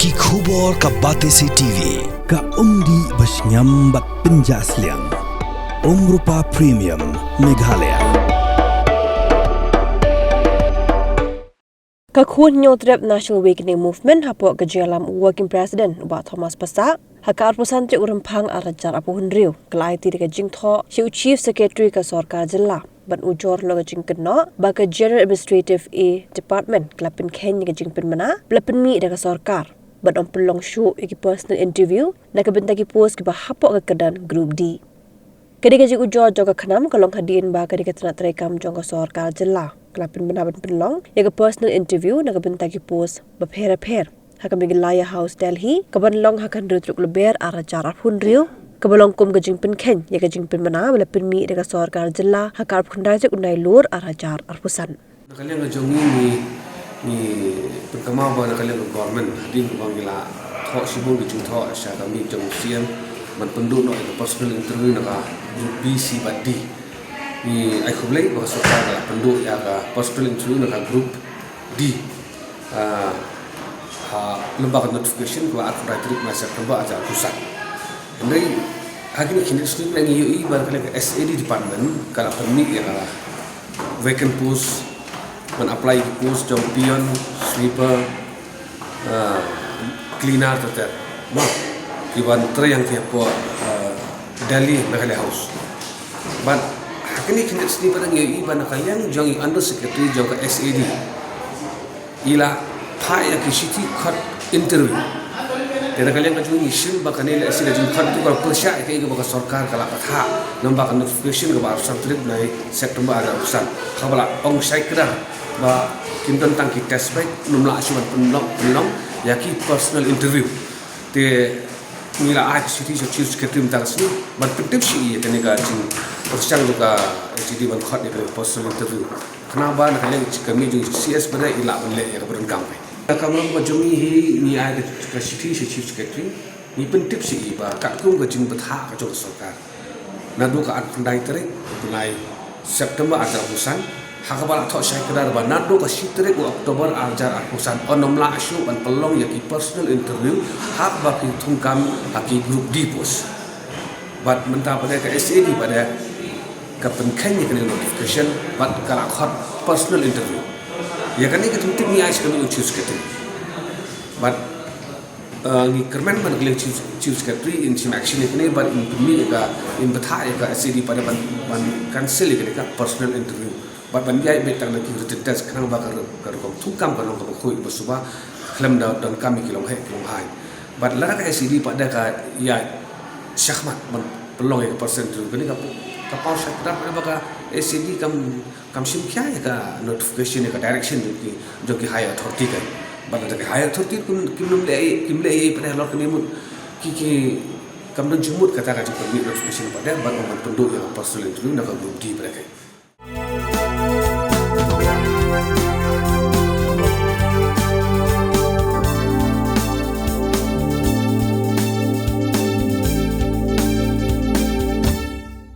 Ki khubor ka Batesi TV. Ka umdi basnyam bak penjaslian. Rupa Premium Meghalaya. Kakun nyotrep National Awakening Movement hapok kejalam Working President Ubah Thomas Pasak haka arpusan tri urempang arajar apuhun riu kelai ti dekat jingtho Chief Chief Secretary ke Sarkar Jilla ban ujor lo jing kena baka General Administrative Department kelapin Kenya ke jing mana belapin mi dekat Sarkar ban om pelong show iki personal interview nak bentagi post ke hapok ke kedan Group D. Kedai jing ujor joga kenam kalong hadiin ba kedai tanat rekam jong ke Sarkar Jilla kelapin benar penlong ya ke personal interview nak bentagi post bapher hakam bigi Laya House Delhi kaban long hakan rutruk leber arajar apun riu kabalong kum gajing pen ya gajing pen mana bela pen mi dekat Sarkar Jilla hakar pundai je unai lur arajar arpusan nakalian ngajongi ni perkama ba nakalian government din bangila thok sibul gajing thok sya kami jong siam man penduk no personal interview naka group B C badi ni ai khublai ba Sarkar la penduk ya ka personal interview naka group D lembaga notification ko at writer masa kerba aja pusat. Jadi hari ini sini lagi UI barangkali SAD department kalau permit ya vacant post men apply post job pion sweeper cleaner tetap. Mah kiban yang tiap Delhi Meghalaya House. But hari ini sini barangkali UI barangkali yang jangan under secretary jauh ke SAD. Ila Paya Kishiti cut interview. Jadi kalian kan juga isu bahkan ini asal jadi cut itu kalau persya itu juga bahkan Sarkar kalau patah nampak notification ke bahasan trip naik September ada urusan. Kalau orang saya kira bah kita tentang kita sebaik nomor asuhan penolong ya ki personal interview. Te nila ai Kishiti Chief Secretary minta sini, berpentip sih ya kena gajing persya juga jadi cut itu personal interview. Kenapa kalian kami juga CS pada ilah boleh ya keberangkang. Kamu mengajumi ni ada Chief Secretary ni pentip sih bah kakum gajing betah kacau Sarkar. Nadu ke pendai terik mulai September ajar urusan hakabala thok saya kedar bah nadu ke sitrik Oktober ajar urusan onomla asu ban pelong ya ki personal interview hak baki thungkam haki group D post. Bat mentah pada ke SAD pada ke penkenya kena notification bat kalau hot personal interview. Ya kan ini ketentu ni aja kami Chief Secretary. But ni kerman mana kalian Chief Secretary in some action ini, but in kami juga in betah juga SAD pada ban cancel juga personal interview. But ban dia betang lagi written test kerana bakar kerana tukam kerana kau koi bersuba klaim dan kami kilom hai. But lara ka SAD pada ka ya syahmat pelong ya person interview ni kapau saya pada baka SAD kam simkia ya ka notification ya ka direction jo ki higher authority ka bada ka higher authority kimle pada lor kini mut ki kam don jumut kata ka notification pada bad man penduk ya personal interview na ka group D pada